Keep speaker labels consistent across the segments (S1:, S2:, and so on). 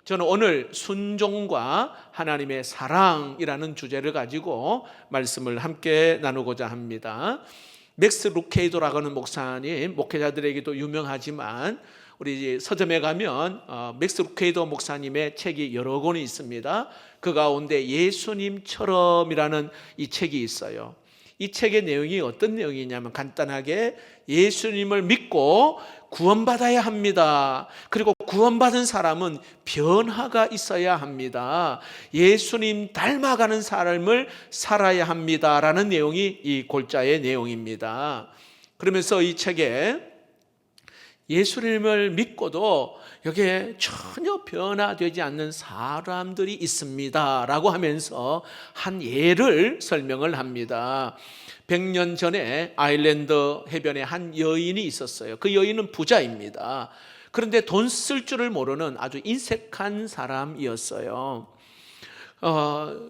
S1: 저는 오늘 순종과 하나님의 사랑이라는 주제를 가지고 말씀을 함께 나누고자 합니다. 맥스 루케이도라고 하는 목사님, 목회자들에게도 유명하지만 우리 서점에 가면 맥스 루케이도 목사님의 책이 여러 권이 있습니다. 그 가운데 예수님처럼이라는 이 책이 있어요. 이 책의 내용이 어떤 내용이냐면 간단하게 예수님을 믿고 구원받아야 합니다. 그리고 구원받은 사람은 변화가 있어야 합니다. 예수님 닮아가는 삶을 살아야 합니다라는 내용이 이 골자의 내용입니다. 그러면서 이 책에 예수님을 믿고도 여기에 전혀 변화되지 않는 사람들이 있습니다 라고 하면서 한 예를 설명을 합니다. 100년 전에 아일랜드 해변에 한 여인이 있었어요. 그 여인은 부자입니다. 그런데 돈 쓸 줄을 모르는 아주 인색한 사람이었어요.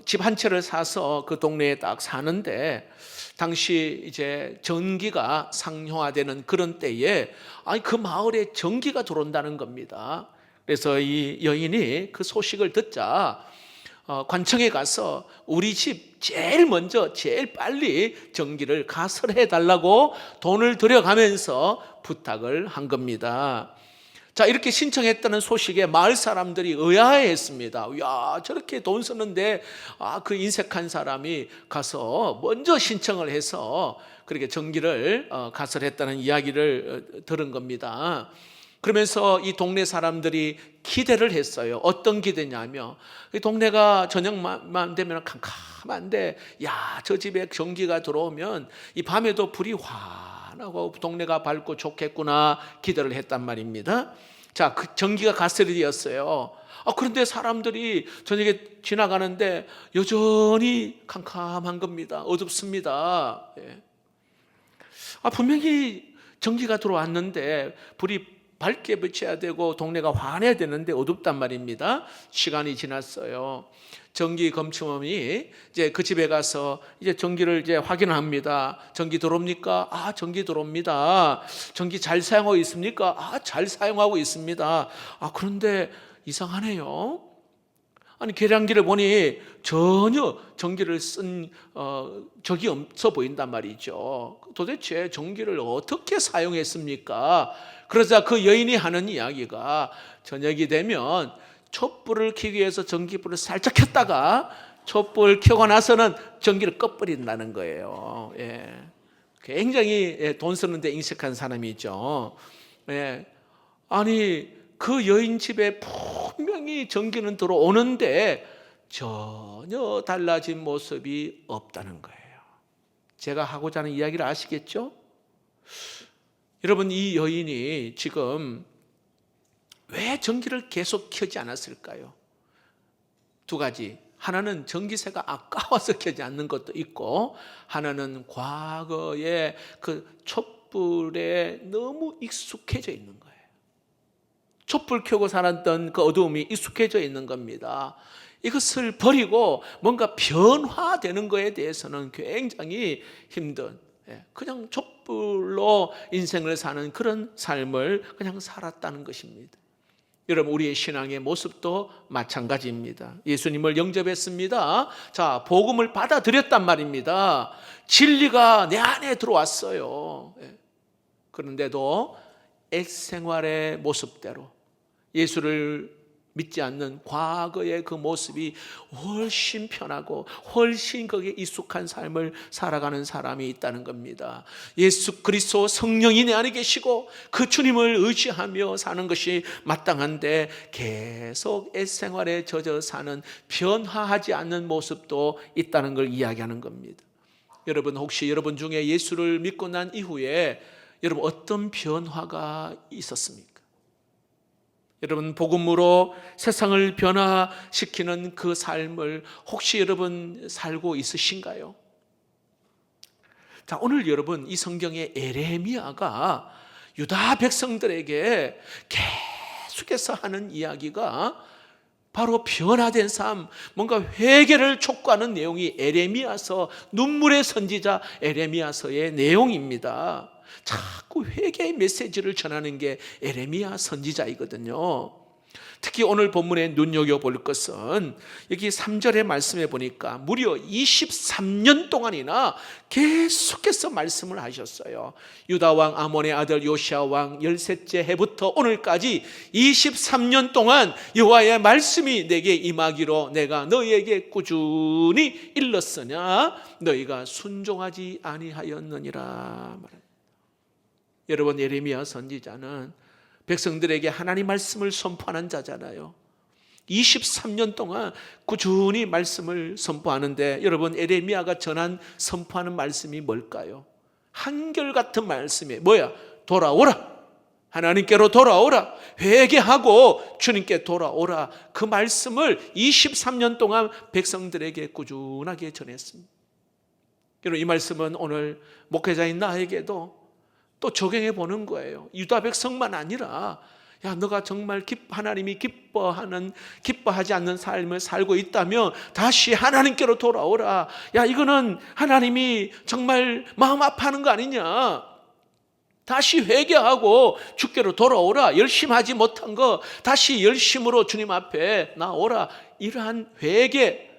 S1: 집 한 채를 사서 그 동네에 딱 사는데 당시 이제 전기가 상용화되는 그런 때에 그 마을에 전기가 들어온다는 겁니다. 그래서 이 여인이 그 소식을 듣자 관청에 가서 우리 집 제일 먼저 제일 빨리 전기를 가설해 달라고 돈을 들여가면서 부탁을 한 겁니다. 자, 이렇게 신청했다는 소식에 마을 사람들이 의아해했습니다. 야, 저렇게 돈 쓰는데 그 인색한 사람이 가서 먼저 신청을 해서 그렇게 전기를 가설했다는 이야기를 들은 겁니다. 그러면서 이 동네 사람들이 기대를 했어요. 어떤 기대냐면 이 동네가 저녁만 되면 캄캄한데 야, 저 집에 전기가 들어오면 이 밤에도 불이 환하고 동네가 밝고 좋겠구나 기대를 했단 말입니다. 자, 그 전기가 가설이 되었어요. 그런데 사람들이 저녁에 지나가는데 여전히 캄캄한 겁니다. 어둡습니다. 예. 분명히 전기가 들어왔는데 불이 밝게 비춰야 되고 동네가 환해야 되는데 어둡단 말입니다. 시간이 지났어요. 전기 검침원이 이제 그 집에 가서 이제 전기를 이제 확인합니다. 전기 들어옵니까? 전기 들어옵니다. 전기 잘 사용하고 있습니까? 잘 사용하고 있습니다. 그런데 이상하네요. 계량기를 보니 전혀 전기를 쓴 적이 없어 보인단 말이죠. 도대체 전기를 어떻게 사용했습니까? 그러자 그 여인이 하는 이야기가 저녁이 되면 촛불을 켜기 위해서 전기불을 살짝 켰다가 촛불 켜고 나서는 전기를 꺼버린다는 거예요. 예. 굉장히 돈 쓰는데 인색한 사람이죠. 예. 그 여인 집에 분명히 전기는 들어오는데 전혀 달라진 모습이 없다는 거예요. 제가 하고자 하는 이야기를 아시겠죠? 여러분, 이 여인이 지금 왜 전기를 계속 켜지 않았을까요? 두 가지. 하나는 전기세가 아까워서 켜지 않는 것도 있고, 하나는 과거에 그 촛불에 너무 익숙해져 있는 거예요. 촛불 켜고 살았던 그 어두움이 익숙해져 있는 겁니다. 이것을 버리고 뭔가 변화되는 것에 대해서는 굉장히 힘든, 그냥 촛불로 인생을 사는 그런 삶을 그냥 살았다는 것입니다. 여러분, 우리의 신앙의 모습도 마찬가지입니다. 예수님을 영접했습니다. 자, 복음을 받아들였단 말입니다. 진리가 내 안에 들어왔어요. 그런데도 일생활의 모습대로 예수를 믿지 않는 과거의 그 모습이 훨씬 편하고 훨씬 거기에 익숙한 삶을 살아가는 사람이 있다는 겁니다. 예수 그리스도 성령이 내 안에 계시고 그 주님을 의지하며 사는 것이 마땅한데 계속 일생활에 젖어 사는 변화하지 않는 모습도 있다는 걸 이야기하는 겁니다. 여러분, 혹시 여러분 중에 예수를 믿고 난 이후에 여러분 어떤 변화가 있었습니까? 여러분, 복음으로 세상을 변화시키는 그 삶을 혹시 여러분 살고 있으신가요? 자, 오늘 여러분 이 성경의 에레미야가 유다 백성들에게 계속해서 하는 이야기가 바로 변화된 삶, 뭔가 회개를 촉구하는 내용이 에레미야서, 눈물의 선지자 에레미야서의 내용입니다. 자꾸 회개의 메시지를 전하는 게 에레미야 선지자이거든요. 특히 오늘 본문에 눈여겨볼 것은 여기 3절의 말씀에 보니까 무려 23년 동안이나 계속해서 말씀을 하셨어요. 유다왕 아몬의 아들 요시아왕 13째 해부터 오늘까지 23년 동안 여호와의 말씀이 내게 임하기로 내가 너희에게 꾸준히 일렀으나 너희가 순종하지 아니하였느니라. 여러분, 예레미야 선지자는 백성들에게 하나님 말씀을 선포하는 자잖아요. 23년 동안 꾸준히 말씀을 선포하는데 여러분, 예레미야가 전한 선포하는 말씀이 뭘까요? 한결같은 말씀이 뭐야? 돌아오라, 하나님께로 돌아오라, 회개하고 주님께 돌아오라. 그 말씀을 23년 동안 백성들에게 꾸준하게 전했습니다. 여러분, 이 말씀은 오늘 목회자인 나에게도 또 적용해 보는 거예요. 유다 백성만 아니라 야, 너가 정말 하나님이 기뻐하지 않는 삶을 살고 있다면 다시 하나님께로 돌아오라. 야, 이거는 하나님이 정말 마음 아파하는 거 아니냐. 다시 회개하고 주께로 돌아오라. 열심히 하지 못한 거 다시 열심으로 주님 앞에 나오라. 이러한 회개,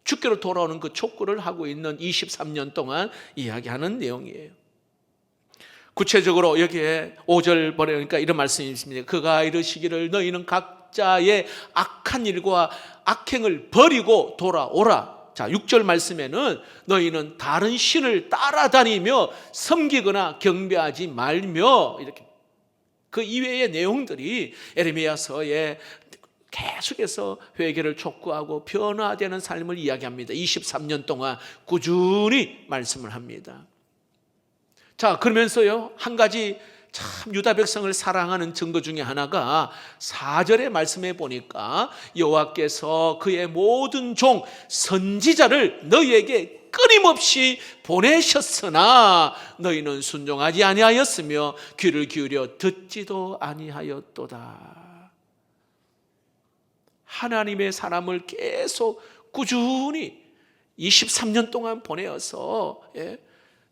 S1: 주께로 돌아오는 그 촉구를 하고 있는 23년 동안 이야기하는 내용이에요. 구체적으로 여기에 5절 보니까 이런 말씀이 있습니다. 그가 이르시기를 너희는 각자의 악한 일과 악행을 버리고 돌아오라. 자, 6절 말씀에는 너희는 다른 신을 따라다니며 섬기거나 경배하지 말며, 이렇게 그 이외의 내용들이 에레미야서에 계속해서 회개를 촉구하고 변화되는 삶을 이야기합니다. 23년 동안 꾸준히 말씀을 합니다. 자, 그러면서요, 한 가지 참 유다 백성을 사랑하는 증거 중에 하나가 4절의 말씀에 보니까 여호와께서 그의 모든 종 선지자를 너희에게 끊임없이 보내셨으나 너희는 순종하지 아니하였으며 귀를 기울여 듣지도 아니하였도다. 하나님의 사람을 계속 꾸준히 23년 동안 보내어서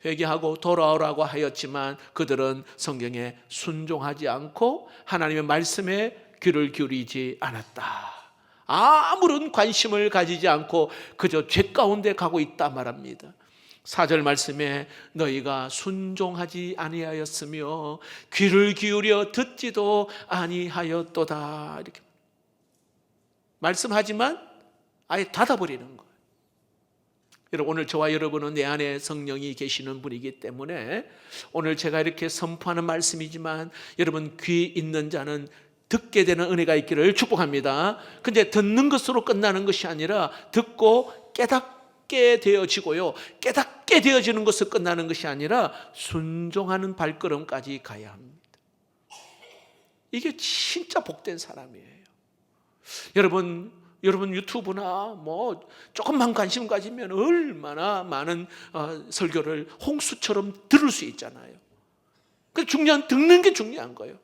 S1: 회개하고 돌아오라고 하였지만 그들은 성경에 순종하지 않고 하나님의 말씀에 귀를 기울이지 않았다. 아무런 관심을 가지지 않고 그저 죄 가운데 가고 있다 말합니다. 4절 말씀에 너희가 순종하지 아니하였으며 귀를 기울여 듣지도 아니하였도다. 이렇게 말씀하지만 아예 닫아버리는 거예요. 여러분, 오늘 저와 여러분은 내 안에 성령이 계시는 분이기 때문에 오늘 제가 이렇게 선포하는 말씀이지만 여러분, 귀 있는 자는 듣게 되는 은혜가 있기를 축복합니다. 근데 듣는 것으로 끝나는 것이 아니라 듣고 깨닫게 되어지고요, 깨닫게 되어지는 것으로 끝나는 것이 아니라 순종하는 발걸음까지 가야 합니다. 이게 진짜 복된 사람이에요. 여러분 유튜브나 뭐 조금만 관심 가지면 얼마나 많은 설교를 홍수처럼 들을 수 있잖아요. 그 듣는 게 중요한 거예요.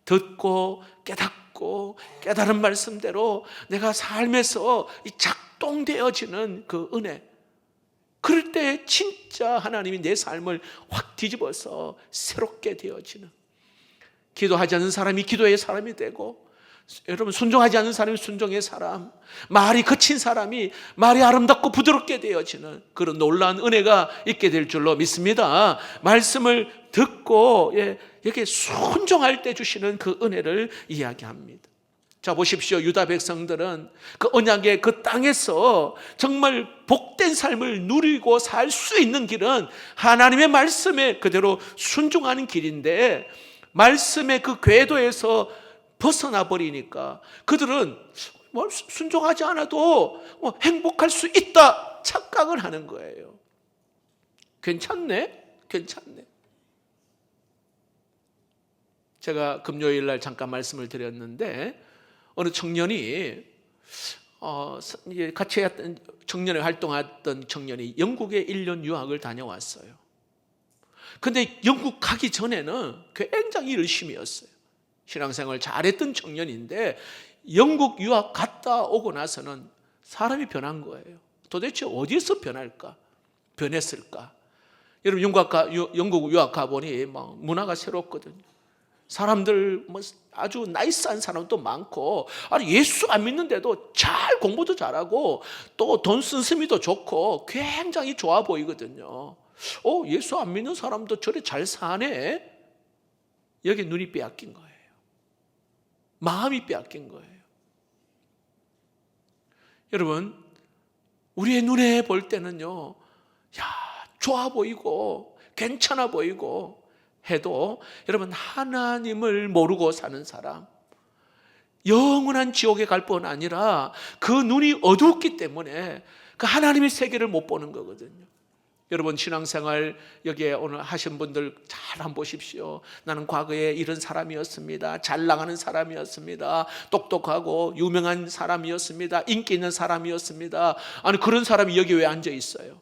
S1: 듣고 깨닫고 깨달은 말씀대로 내가 삶에서 작동되어지는 그 은혜, 그럴 때 진짜 하나님이 내 삶을 확 뒤집어서 새롭게 되어지는, 기도하지 않는 사람이 기도의 사람이 되고, 여러분, 순종하지 않는 사람이 순종의 사람, 말이 거친 사람이 말이 아름답고 부드럽게 되어지는 그런 놀라운 은혜가 있게 될 줄로 믿습니다. 말씀을 듣고 이렇게 순종할 때 주시는 그 은혜를 이야기합니다. 자, 보십시오. 유다 백성들은 그 언약의 그 땅에서 정말 복된 삶을 누리고 살 수 있는 길은 하나님의 말씀에 그대로 순종하는 길인데, 말씀의 그 궤도에서 벗어나 버리니까 그들은 순종하지 않아도 행복할 수 있다 착각을 하는 거예요. 괜찮네. 제가 금요일 날 잠깐 말씀을 드렸는데 어느 청년이 같이 했던 청년회 활동했던 청년이 영국에 1년 유학을 다녀왔어요. 근데 영국 가기 전에는 굉장히 열심히였어요. 신앙생활 잘했던 청년인데 영국 유학 갔다 오고 나서는 사람이 변한 거예요. 도대체 어디서 변했을까? 여러분, 영국 유학 가보니 막 문화가 새롭거든요. 사람들 뭐 아주 나이스한 사람도 많고, 아니 예수 안 믿는데도 잘 공부도 잘하고 또 돈 쓴 스미도 좋고 굉장히 좋아 보이거든요. 예수 안 믿는 사람도 저래 잘 사네. 여기 눈이 빼앗긴 거예요. 마음이 빼앗긴 거예요. 여러분, 우리의 눈에 볼 때는요, 좋아 보이고 괜찮아 보이고 해도, 여러분, 하나님을 모르고 사는 사람, 영원한 지옥에 갈 뿐 아니라 그 눈이 어둡기 때문에 그 하나님의 세계를 못 보는 거거든요. 여러분, 신앙생활 여기에 오늘 하신 분들 잘 한번 보십시오. 나는 과거에 이런 사람이었습니다. 잘 나가는 사람이었습니다. 똑똑하고 유명한 사람이었습니다. 인기 있는 사람이었습니다. 아니, 그런 사람이 여기 왜 앉아 있어요?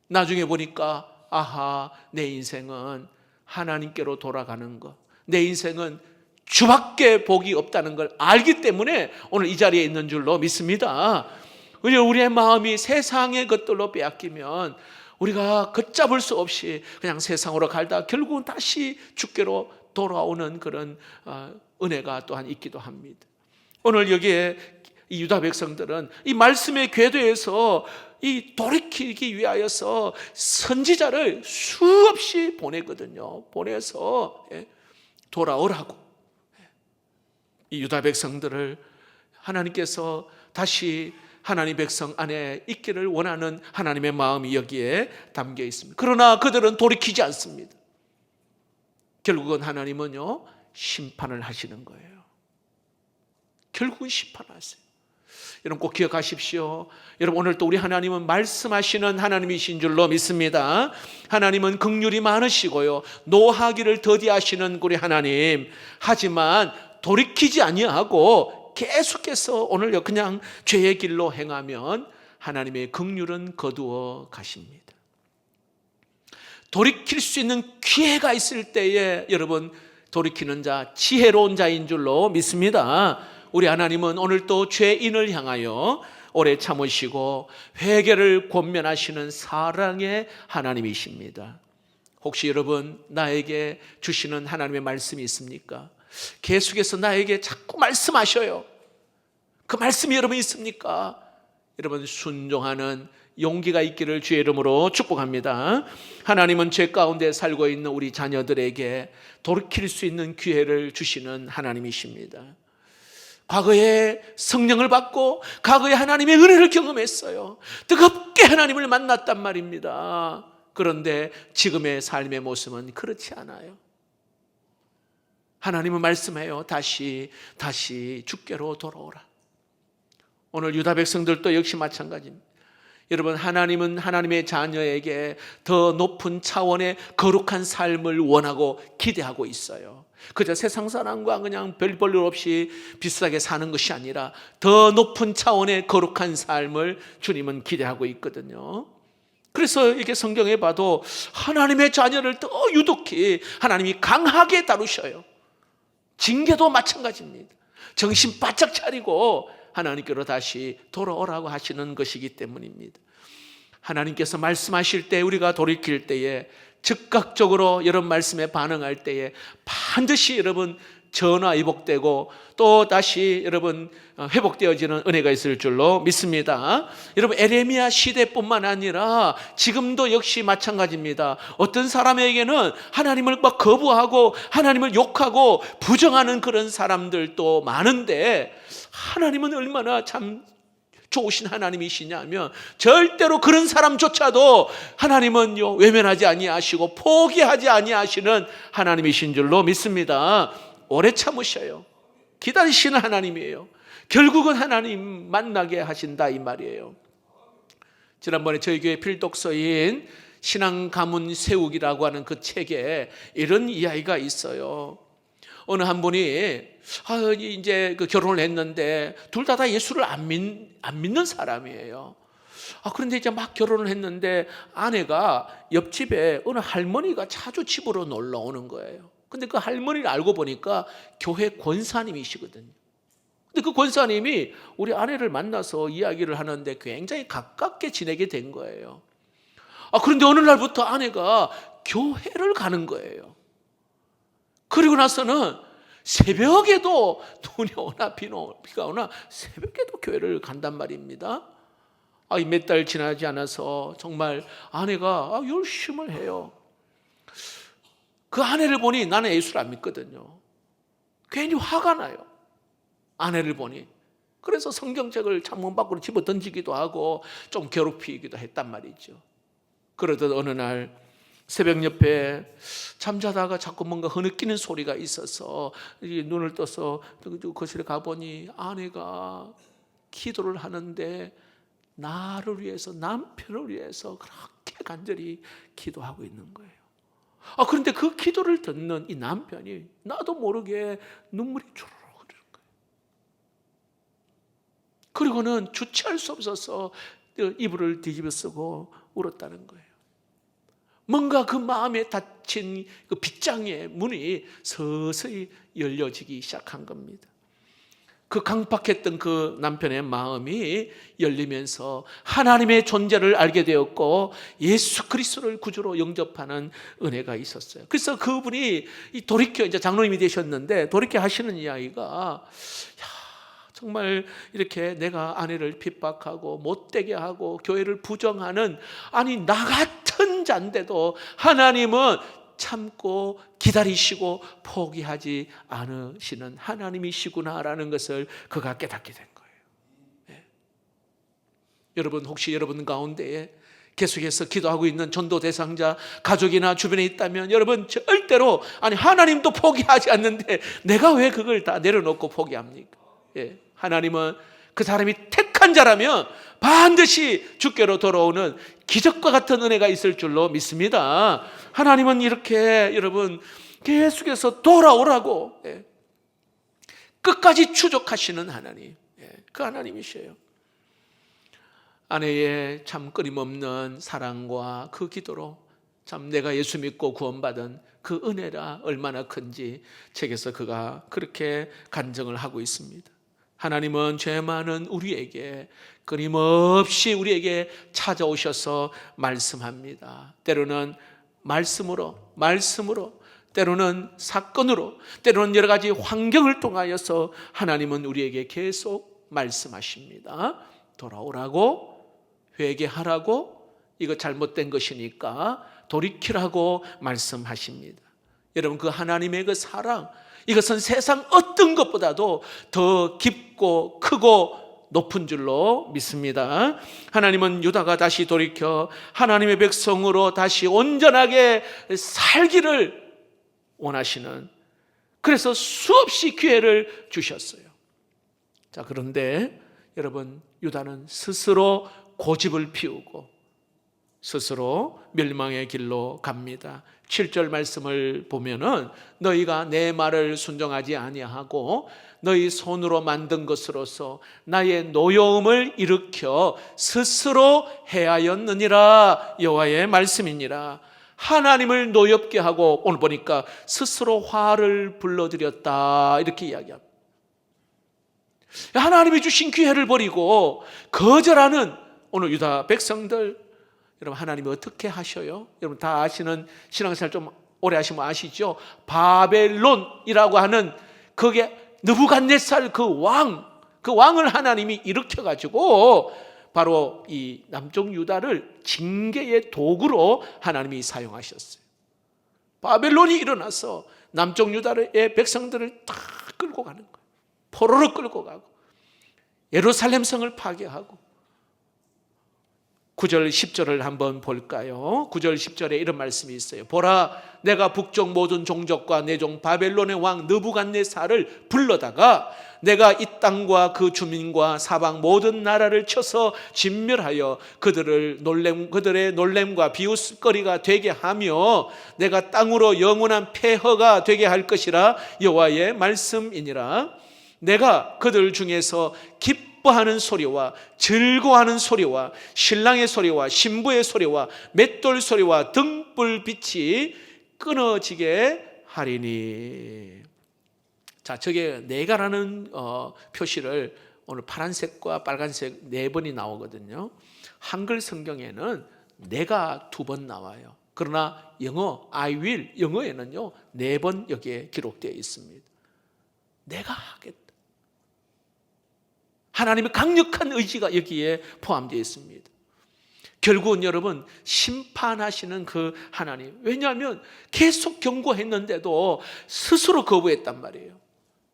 S1: 나중에 보니까 아하, 내 인생은 하나님께로 돌아가는 것, 내 인생은 주밖에 복이 없다는 걸 알기 때문에 오늘 이 자리에 있는 줄로 믿습니다. 우리의 마음이 세상의 것들로 빼앗기면 우리가 걷잡을 수 없이 그냥 세상으로 갈다 결국은 다시 주께로 돌아오는 그런 은혜가 또한 있기도 합니다. 오늘 여기에 이 유다 백성들은 이 말씀의 궤도에서 이 돌이키기 위하여서 선지자를 수없이 보내거든요. 보내서 돌아오라고. 이 유다 백성들을 하나님께서 다시 하나님 백성 안에 있기를 원하는 하나님의 마음이 여기에 담겨 있습니다. 그러나 그들은 돌이키지 않습니다. 결국은 하나님은요, 심판을 하시는 거예요. 결국은 심판하세요. 여러분 꼭 기억하십시오. 여러분, 오늘 또 우리 하나님은 말씀하시는 하나님이신 줄로 믿습니다. 하나님은 긍휼이 많으시고요, 노하기를 더디하시는 우리 하나님, 하지만 돌이키지 아니하고 계속해서 오늘 그냥 죄의 길로 행하면 하나님의 긍휼은 거두어 가십니다. 돌이킬 수 있는 기회가 있을 때에 여러분, 돌이키는 자, 지혜로운 자인 줄로 믿습니다. 우리 하나님은 오늘 또 죄인을 향하여 오래 참으시고 회개를 권면하시는 사랑의 하나님이십니다. 혹시 여러분, 나에게 주시는 하나님의 말씀이 있습니까? 계속해서 나에게 자꾸 말씀하셔요. 그 말씀이 여러분 있습니까? 여러분, 순종하는 용기가 있기를 주의 이름으로 축복합니다. 하나님은 죄 가운데 살고 있는 우리 자녀들에게 돌이킬 수 있는 기회를 주시는 하나님이십니다. 과거에 성령을 받고 과거에 하나님의 은혜를 경험했어요. 뜨겁게 하나님을 만났단 말입니다. 그런데 지금의 삶의 모습은 그렇지 않아요. 하나님은 말씀해요. 다시 주께로 돌아오라. 오늘 유다 백성들도 역시 마찬가지입니다. 여러분, 하나님은 하나님의 자녀에게 더 높은 차원의 거룩한 삶을 원하고 기대하고 있어요. 그저 세상 사람과 그냥 별 볼 일 없이 비슷하게 사는 것이 아니라 더 높은 차원의 거룩한 삶을 주님은 기대하고 있거든요. 그래서 이게 성경에 봐도 하나님의 자녀를 더 유독히 하나님이 강하게 다루셔요. 징계도 마찬가지입니다. 정신 바짝 차리고 하나님께로 다시 돌아오라고 하시는 것이기 때문입니다. 하나님께서 말씀하실 때, 우리가 돌이킬 때에 즉각적으로 이런 말씀에 반응할 때에 반드시 여러분 전화위복되고 또 다시 여러분 회복되어지는 은혜가 있을 줄로 믿습니다. 여러분, 에레미야 시대뿐만 아니라 지금도 역시 마찬가지입니다. 어떤 사람에게는 하나님을 막 거부하고 하나님을 욕하고 부정하는 그런 사람들도 많은데, 하나님은 얼마나 참 좋으신 하나님이시냐면 절대로 그런 사람조차도 하나님은요 외면하지 아니하시고 포기하지 아니하시는 하나님이신 줄로 믿습니다. 오래 참으셔요. 기다리시는 하나님이에요. 결국은 하나님 만나게 하신다 이 말이에요. 지난번에 저희 교회 필독서인 신앙 가문 세우기라고 하는 그 책에 이런 이야기가 있어요. 어느 한 분이 이제 결혼을 했는데 둘 다 예수를 안 믿는 사람이에요. 그런데 이제 막 결혼을 했는데 아내가 옆집에 어느 할머니가 자주 집으로 놀러 오는 거예요. 근데 그 할머니를 알고 보니까 교회 권사님이시거든요. 근데 그 권사님이 우리 아내를 만나서 이야기를 하는데 굉장히 가깝게 지내게 된 거예요. 그런데 어느 날부터 아내가 교회를 가는 거예요. 그리고 나서는 새벽에도 눈이 오나 비가 오나 새벽에도 교회를 간단 말입니다. 몇 달 지나지 않아서 정말 아내가 열심을 해요. 그 아내를 보니 나는 예수를 안 믿거든요. 괜히 화가 나요. 아내를 보니. 그래서 성경책을 창문 밖으로 집어 던지기도 하고 좀 괴롭히기도 했단 말이죠. 그러던 어느 날 새벽 옆에 잠자다가 자꾸 뭔가 흐느끼는 소리가 있어서 눈을 떠서 거실에 가보니 아내가 기도를 하는데 나를 위해서, 남편을 위해서 그렇게 간절히 기도하고 있는 거예요. 그런데 그 기도를 듣는 이 남편이 나도 모르게 눈물이 주르륵 흐르는 거예요. 그리고는 주체할 수 없어서 이불을 뒤집어 쓰고 울었다는 거예요. 뭔가 그 마음에 닫힌 그 빗장의 문이 서서히 열려지기 시작한 겁니다. 그 강팍했던 그 남편의 마음이 열리면서 하나님의 존재를 알게 되었고 예수 그리스도를 구주로 영접하는 은혜가 있었어요. 그래서 그분이 돌이켜 이제 장로님이 되셨는데 돌이켜 하시는 이야기가 정말 이렇게 내가 아내를 핍박하고 못되게 하고 교회를 부정하는 나 같은 자인데도 하나님은 참고 기다리시고 포기하지 않으시는 하나님이시구나라는 것을 그가 깨닫게 된 거예요. 네. 여러분 혹시 여러분 가운데에 계속해서 기도하고 있는 전도 대상자 가족이나 주변에 있다면 여러분 절대로 하나님도 포기하지 않는데 내가 왜 그걸 다 내려놓고 포기합니까? 예. 하나님은 그 사람이 택한 자라면 반드시 주께로 돌아오는 기적과 같은 은혜가 있을 줄로 믿습니다. 하나님은 이렇게 여러분 계속해서 돌아오라고 끝까지 추적하시는 하나님, 그 하나님이셔요. 아내의 참 끊임없는 사랑과 그 기도로 참 내가 예수 믿고 구원받은 그 은혜라 얼마나 큰지 책에서 그가 그렇게 간증을 하고 있습니다. 하나님은 죄 많은 우리에게 끊임없이 우리에게 찾아오셔서 말씀합니다. 때로는 말씀으로, 때로는 사건으로, 때로는 여러 가지 환경을 통하여서 하나님은 우리에게 계속 말씀하십니다. 돌아오라고, 회개하라고, 이거 잘못된 것이니까 돌이키라고 말씀하십니다. 여러분 그 하나님의 그 사랑, 이것은 세상 어떤 것보다도 더 깊고 크고 높은 줄로 믿습니다. 하나님은 유다가 다시 돌이켜 하나님의 백성으로 다시 온전하게 살기를 원하시는, 그래서 수없이 기회를 주셨어요. 자, 그런데 여러분 유다는 스스로 고집을 피우고 스스로 멸망의 길로 갑니다. 7절 말씀을 보면은 너희가 내 말을 순종하지 아니하고 너희 손으로 만든 것으로서 나의 노여움을 일으켜 스스로 해하였느니라. 여호와의 말씀이니라. 하나님을 노엽게 하고 오늘 보니까 스스로 화를 불러들였다 이렇게 이야기합니다. 하나님이 주신 기회를 버리고 거절하는 오늘 유다 백성들, 여러분 하나님이 어떻게 하셔요? 여러분 다 아시는, 신앙생활 좀 오래 하시면 아시죠? 바벨론이라고 하는 그게 느부갓네살 그 왕을 하나님이 일으켜가지고 바로 이 남쪽 유다를 징계의 도구로 하나님이 사용하셨어요. 바벨론이 일어나서 남쪽 유다의 백성들을 다 끌고 가는 거예요. 포로로 끌고 가고 예루살렘 성을 파괴하고. 9절 10절을 한번 볼까요? 9절 10절에 이런 말씀이 있어요. 보라, 내가 북쪽 모든 종족과 내 종 바벨론의 왕 느부갓네살을 불러다가 내가 이 땅과 그 주민과 사방 모든 나라를 쳐서 진멸하여 그들의 놀램과 비웃거리가 되게 하며 내가 땅으로 영원한 폐허가 되게 할 것이라. 여호와의 말씀이니라. 내가 그들 중에서 기뻐하는 소리와 즐거워하는 소리와 신랑의 소리와 신부의 소리와 맷돌 소리와 등불빛이 끊어지게 하리니. 자, 저게 내가라는 표시를 오늘 파란색과 빨간색 4번이 나오거든요. 한글 성경에는 내가 2번 나와요. 그러나 I will, 영어에는요 4번 여기에 기록되어 있습니다. 내가 하겠다. 하나님의 강력한 의지가 여기에 포함되어 있습니다. 결국은 여러분 심판하시는 그 하나님, 왜냐하면 계속 경고했는데도 스스로 거부했단 말이에요.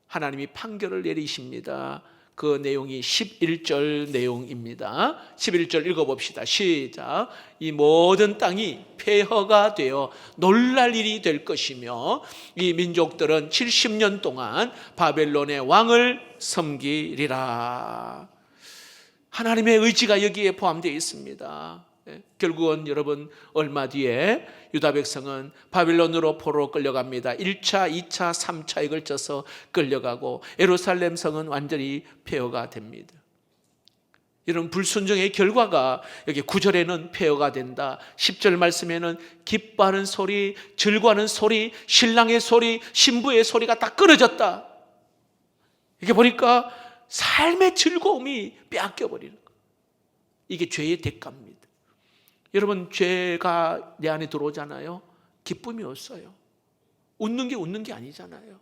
S1: 하나님이 판결을 내리십니다. 그 내용이 11절 내용입니다. 11절 읽어봅시다. 시작. 이 모든 땅이 폐허가 되어 놀랄 일이 될 것이며 이 민족들은 70년 동안 바벨론의 왕을 섬기리라. 하나님의 의지가 여기에 포함되어 있습니다. 결국은 여러분 얼마 뒤에 유다 백성은 바빌론으로 포로로 끌려갑니다. 1차, 2차, 3차에 걸쳐서 끌려가고 예루살렘 성은 완전히 폐허가 됩니다. 이런 불순종의 결과가 여기 9절에는 폐허가 된다. 10절 말씀에는 기뻐하는 소리, 즐거워하는 소리, 신랑의 소리, 신부의 소리가 다 끊어졌다. 이게 보니까 삶의 즐거움이 빼앗겨버리는 거예요. 이게 죄의 대가입니다. 여러분 죄가 내 안에 들어오잖아요. 기쁨이 없어요. 웃는 게 아니잖아요.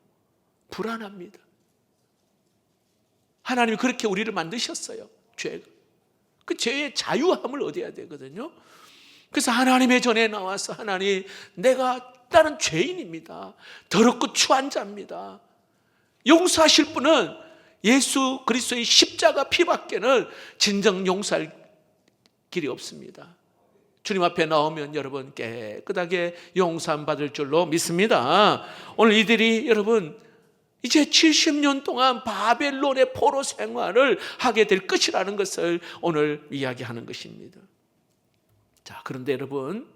S1: 불안합니다. 하나님이 그렇게 우리를 만드셨어요. 죄가. 그 죄의 자유함을 얻어야 되거든요. 그래서 하나님의 전에 나와서 하나님, 나는 죄인입니다. 더럽고 추한 자입니다. 용서하실 분은 예수 그리스도의 십자가 피밖에는 진정 용서할 길이 없습니다. 주님 앞에 나오면 여러분 깨끗하게 용서함 받을 줄로 믿습니다. 오늘 이들이 여러분 이제 70년 동안 바벨론의 포로 생활을 하게 될 것이라는 것을 오늘 이야기하는 것입니다. 자, 그런데 여러분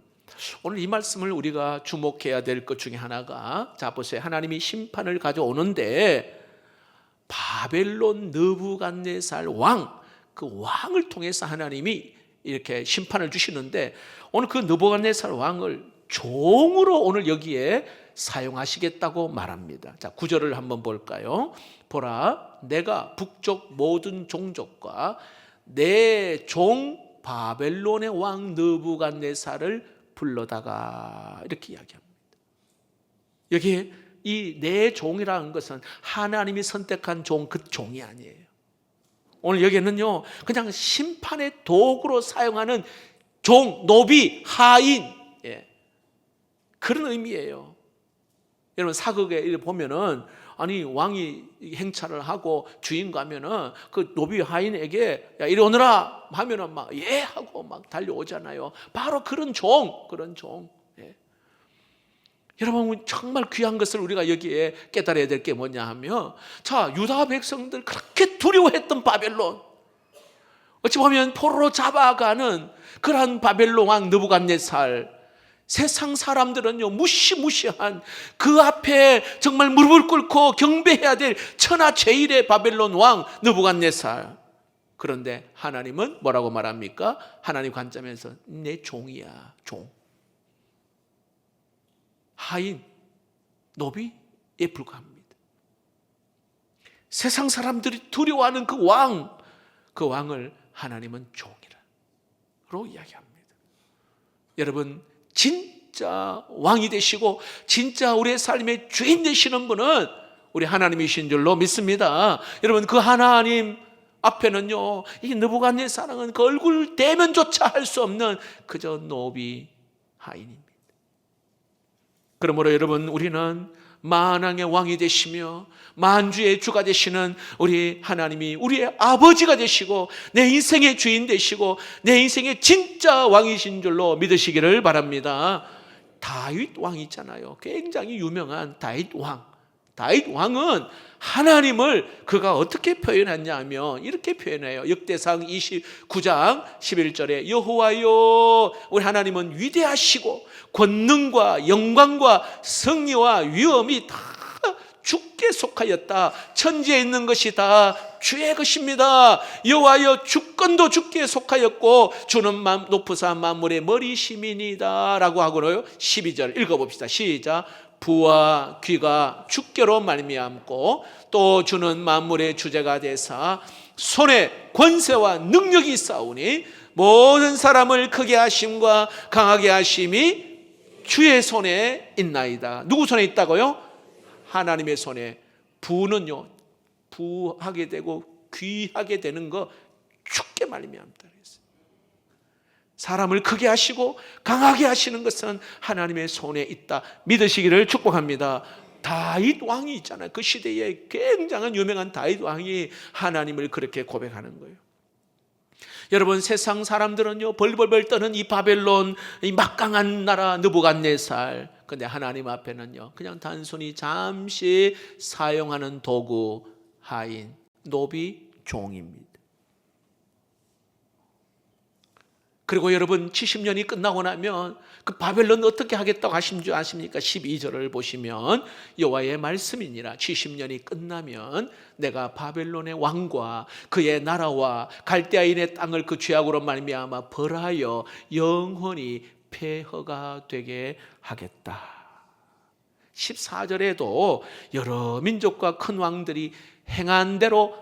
S1: 오늘 이 말씀을 우리가 주목해야 될 것 중에 하나가, 자 보세요. 하나님이 심판을 가져오는데 바벨론 느부갓네살 왕, 그 왕을 통해서 하나님이 이렇게 심판을 주시는데 오늘 그 느부갓네살 왕을 종으로 오늘 여기에 사용하시겠다고 말합니다. 자, 9절을 한번 볼까요? 보라, 내가 북쪽 모든 종족과 내 종 바벨론의 왕 느부갓네살을 불러다가, 이렇게 이야기합니다. 여기에 이 내 종이라는 것은 하나님이 선택한 종, 그 종이 아니에요. 오늘 여기에는요 그냥 심판의 도구로 사용하는 종, 노비, 하인, 그런 의미예요. 여러분 사극에 보면은 아니 왕이 행차를 하고 주인 가면은 그 노비 하인에게 야 이리 오너라 하면은 막 예 하고 막 달려오잖아요. 바로 그런 종. 여러분 정말 귀한 것을 우리가 여기에 깨달아야 될 게 뭐냐 하면, 자 유다 백성들 그렇게 두려워했던 바벨론, 어찌 보면 포로로 잡아가는 그러한 바벨론 왕 느부갓네살, 세상 사람들은요 무시무시한 그 앞에 정말 무릎을 꿇고 경배해야 될 천하제일의 바벨론 왕 느부갓네살. 그런데 하나님은 뭐라고 말합니까? 하나님 관점에서 내 종이야, 종. 하인, 노비에 불과합니다. 세상 사람들이 두려워하는 그 왕을 하나님은 종이라고 이야기합니다. 여러분 진짜 왕이 되시고 진짜 우리의 삶의 주인 되시는 분은 우리 하나님이신 줄로 믿습니다. 여러분 그 하나님 앞에는요 이 느부갓네살은 그 얼굴 대면조차 할 수 없는 그저 노비, 하인입니다. 그러므로 여러분 우리는 만왕의 왕이 되시며 만주의 주가 되시는 우리 하나님이 우리의 아버지가 되시고 내 인생의 주인 되시고 내 인생의 진짜 왕이신 줄로 믿으시기를 바랍니다. 다윗 왕 있잖아요. 굉장히 유명한 다윗 왕. 다윗 왕은 하나님을 그가 어떻게 표현했냐 하면 이렇게 표현해요. 역대상 29장 11절에 여호와여 우리 하나님은 위대하시고 권능과 영광과 승리와 위엄이 다 주께 속하였다. 천지에 있는 것이 다 주의 것입니다. 여호와여 주권도 주께 속하였고 주는 높으사 만물의 머리심이니이다 라고 하고요 12절 읽어봅시다. 시작. 부와 귀가 주께로 말미암고 또 주는 만물의 주제가 되사 손에 권세와 능력이 있사오니 모든 사람을 크게 하심과 강하게 하심이 주의 손에 있나이다. 누구 손에 있다고요? 하나님의 손에. 부는요, 부하게 되고 귀하게 되는 거 죽게 말미암다. 사람을 크게 하시고 강하게 하시는 것은 하나님의 손에 있다. 믿으시기를 축복합니다. 다윗 왕이 있잖아요. 그 시대에 굉장한 유명한 다윗 왕이 하나님을 그렇게 고백하는 거예요. 여러분, 세상 사람들은요, 벌벌벌 떠는 이 바벨론, 이 막강한 나라 느부갓네살, 근데 하나님 앞에는요 그냥 단순히 잠시 사용하는 도구, 하인, 노비, 종입니다. 그리고 여러분, 70년이 끝나고 나면 그 바벨론 어떻게 하겠다고 하신 줄 아십니까? 12절을 보시면 여호와의 말씀이니라. 70년이 끝나면 내가 바벨론의 왕과 그의 나라와 갈대아인의 땅을 그 죄악으로 말미암아 벌하여 영원히 폐허가 되게 하겠다. 14절에도 여러 민족과 큰 왕들이 행한 대로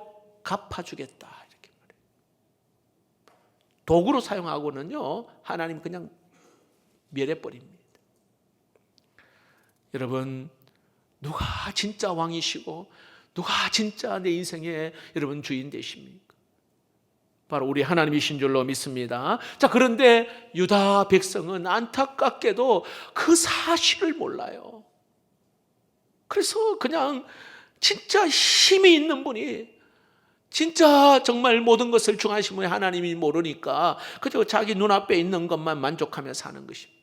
S1: 갚아주겠다. 도구로 사용하고는요 하나님 그냥 멸해버립니다. 여러분, 누가 진짜 왕이시고 누가 진짜 내 인생의 여러분 주인 되십니까? 바로 우리 하나님이신 줄로 믿습니다. 자, 그런데 유다 백성은 안타깝게도 그 사실을 몰라요. 그래서 그냥 진짜 힘이 있는 분이, 진짜 정말 모든 것을 중하신 분이 하나님이 모르니까 그저 자기 눈앞에 있는 것만 만족하며 사는 것입니다.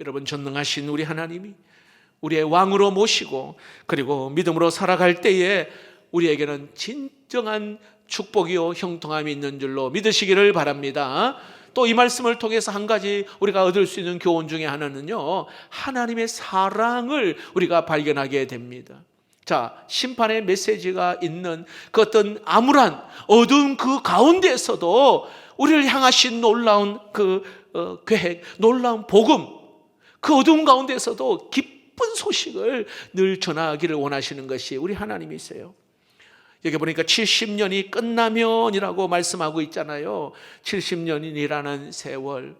S1: 여러분, 전능하신 우리 하나님이 우리의 왕으로 모시고 그리고 믿음으로 살아갈 때에 우리에게는 진정한 축복이요 형통함이 있는 줄로 믿으시기를 바랍니다. 또 이 말씀을 통해서 한 가지 우리가 얻을 수 있는 교훈 중에 하나는요, 하나님의 사랑을 우리가 발견하게 됩니다. 자, 심판의 메시지가 있는 그 어떤 암울한 어두운 그 가운데에서도 우리를 향하신 놀라운 그 계획, 놀라운 복음, 그 어두운 가운데에서도 기쁜 소식을 늘 전하기를 원하시는 것이 우리 하나님이세요. 여기 보니까 70년이 끝나면이라고 말씀하고 있잖아요. 70년이라는 세월,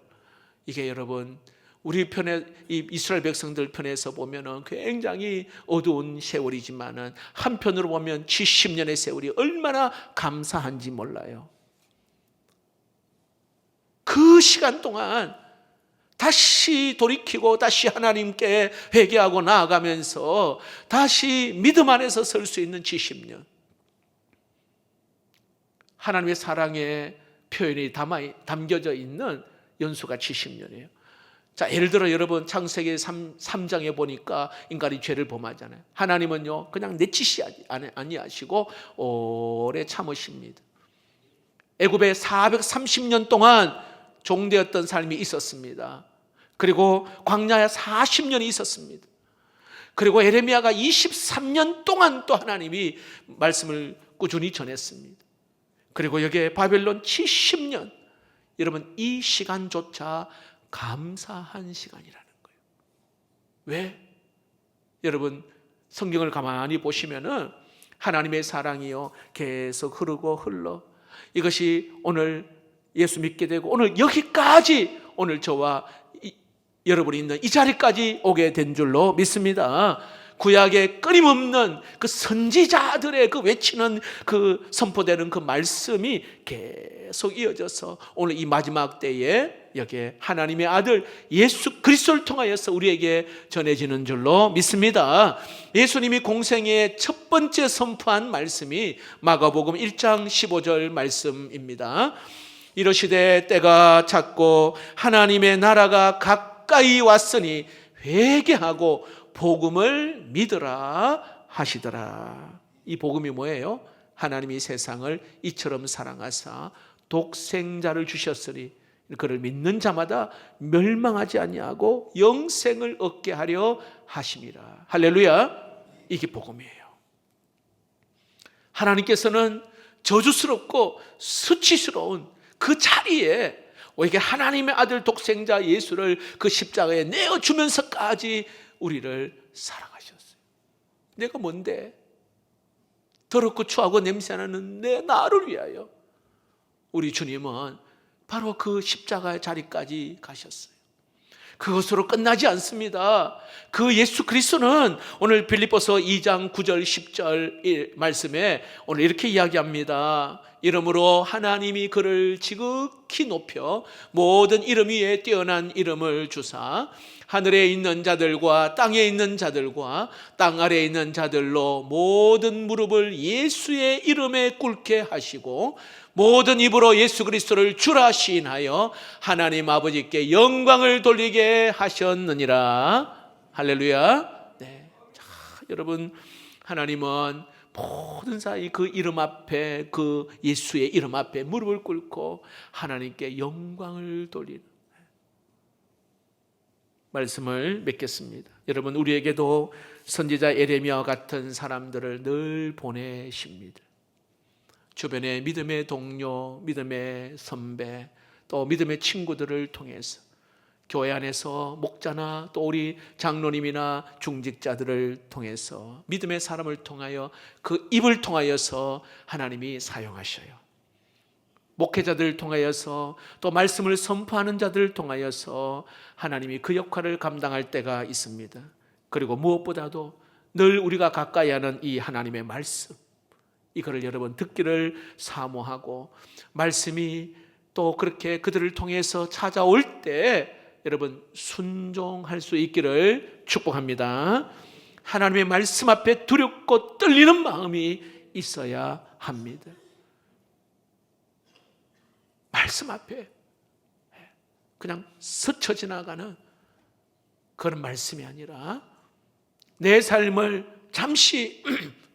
S1: 이게 여러분 우리 편에, 이 이스라엘 백성들 편에서 보면은 굉장히 어두운 세월이지만은 한편으로 보면 70년의 세월이 얼마나 감사한지 몰라요. 그 시간 동안 다시 돌이키고 다시 하나님께 회개하고 나아가면서 다시 믿음 안에서 설 수 있는 70년. 하나님의 사랑의 표현이 담겨져 있는 연수가 70년이에요. 자, 예를 들어 여러분, 창세기 3장에 보니까 인간이 죄를 범하잖아요. 하나님은요 그냥 내치시지 아니하시고 오래 참으십니다. 애굽에 430년 동안 종되었던 삶이 있었습니다. 그리고 광야에 40년이 있었습니다. 그리고 에레미야가 23년 동안 또 하나님이 말씀을 꾸준히 전했습니다. 그리고 여기에 바벨론 70년, 여러분 이 시간조차 감사한 시간이라는 거예요. 왜? 여러분, 성경을 가만히 보시면은 하나님의 사랑이요 계속 흐르고 흘러, 이것이 오늘 예수 믿게 되고 오늘 여기까지, 오늘 저와 여러분이 있는 이 자리까지 오게 된 줄로 믿습니다. 구약의 끊임없는 그 선지자들의 그 외치는 그 선포되는 그 말씀이 계속 이어져서 오늘 이 마지막 때에 여기에 하나님의 아들 예수 그리스도를 통하여서 우리에게 전해지는 줄로 믿습니다. 예수님이 공생의 첫 번째 선포한 말씀이 마가복음 1장 15절 말씀입니다. 이르시되 때가 찼고 하나님의 나라가 가까이 왔으니 회개하고 복음을 믿으라 하시더라. 이 복음이 뭐예요? 하나님이 세상을 이처럼 사랑하사 독생자를 주셨으니 그를 믿는 자마다 멸망하지 아니하고 영생을 얻게 하려 하심이라. 할렐루야. 이게 복음이에요. 하나님께서는 저주스럽고 수치스러운 그 자리에 이게 하나님의 아들 독생자 예수를 그 십자가에 내어주면서까지 우리를 사랑하셨어요. 내가 뭔데? 더럽고 추하고 냄새나는 내 나를 위하여 우리 주님은 바로 그 십자가의 자리까지 가셨어요. 그것으로 끝나지 않습니다. 그 예수 그리스도는 오늘 빌립보서 2장 9절 10절 말씀에 오늘 이렇게 이야기합니다. 이름으로 하나님이 그를 지극히 높여 모든 이름 위에 뛰어난 이름을 주사 하늘에 있는 자들과 땅에 있는 자들과 땅 아래에 있는 자들로 모든 무릎을 예수의 이름에 꿇게 하시고 모든 입으로 예수 그리스도를 주라 시인하여 하나님 아버지께 영광을 돌리게 하셨느니라. 할렐루야. 네. 자, 여러분, 하나님은 모든 사이 그 이름 앞에, 그 예수의 이름 앞에 무릎을 꿇고 하나님께 영광을 돌리는 말씀을 맺겠습니다. 여러분, 우리에게도 선지자 예레미야와 같은 사람들을 늘 보내십니다. 주변의 믿음의 동료, 믿음의 선배, 또 믿음의 친구들을 통해서 교회 안에서 목자나 또 우리 장로님이나 중직자들을 통해서 믿음의 사람을 통하여 그 입을 통하여서 하나님이 사용하셔요. 목회자들을 통하여서 또 말씀을 선포하는 자들을 통하여서 하나님이 그 역할을 감당할 때가 있습니다. 그리고 무엇보다도 늘 우리가 가까이 하는 이 하나님의 말씀, 이거를 여러분 듣기를 사모하고 말씀이 또 그렇게 그들을 통해서 찾아올 때 여러분 순종할 수 있기를 축복합니다. 하나님의 말씀 앞에 두렵고 떨리는 마음이 있어야 합니다. 말씀 앞에 그냥 스쳐 지나가는 그런 말씀이 아니라 내 삶을 잠시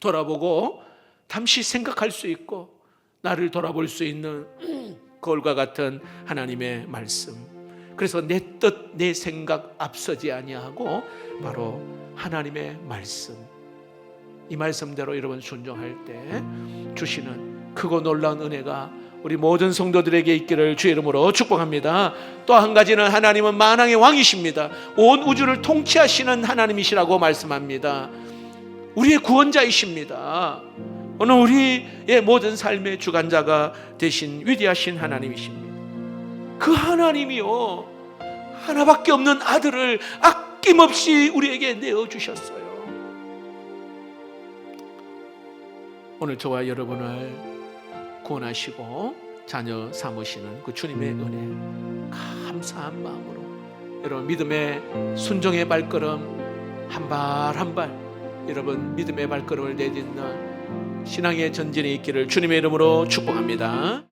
S1: 돌아보고 잠시 생각할 수 있고 나를 돌아볼 수 있는 거울과 같은 하나님의 말씀. 그래서 내 뜻, 내 생각 앞서지 아니하고 바로 하나님의 말씀, 이 말씀대로 여러분 순종할 때 주시는 크고 놀라운 은혜가 우리 모든 성도들에게 있기를 주의 이름으로 축복합니다. 또 한 가지는 하나님은 만왕의 왕이십니다. 온 우주를 통치하시는 하나님이시라고 말씀합니다. 우리의 구원자이십니다. 오늘 우리의 모든 삶의 주관자가 되신 위대하신 하나님이십니다. 그 하나님이요, 하나밖에 없는 아들을 아낌없이 우리에게 내어주셨어요. 오늘 저와 여러분을 구원하시고 자녀 삼으시는 그 주님의 은혜 감사한 마음으로 여러분 믿음의 순종의 발걸음 한 발 한 발 여러분 믿음의 발걸음을 내딛는 신앙의 전진이 있기를 주님의 이름으로 축복합니다.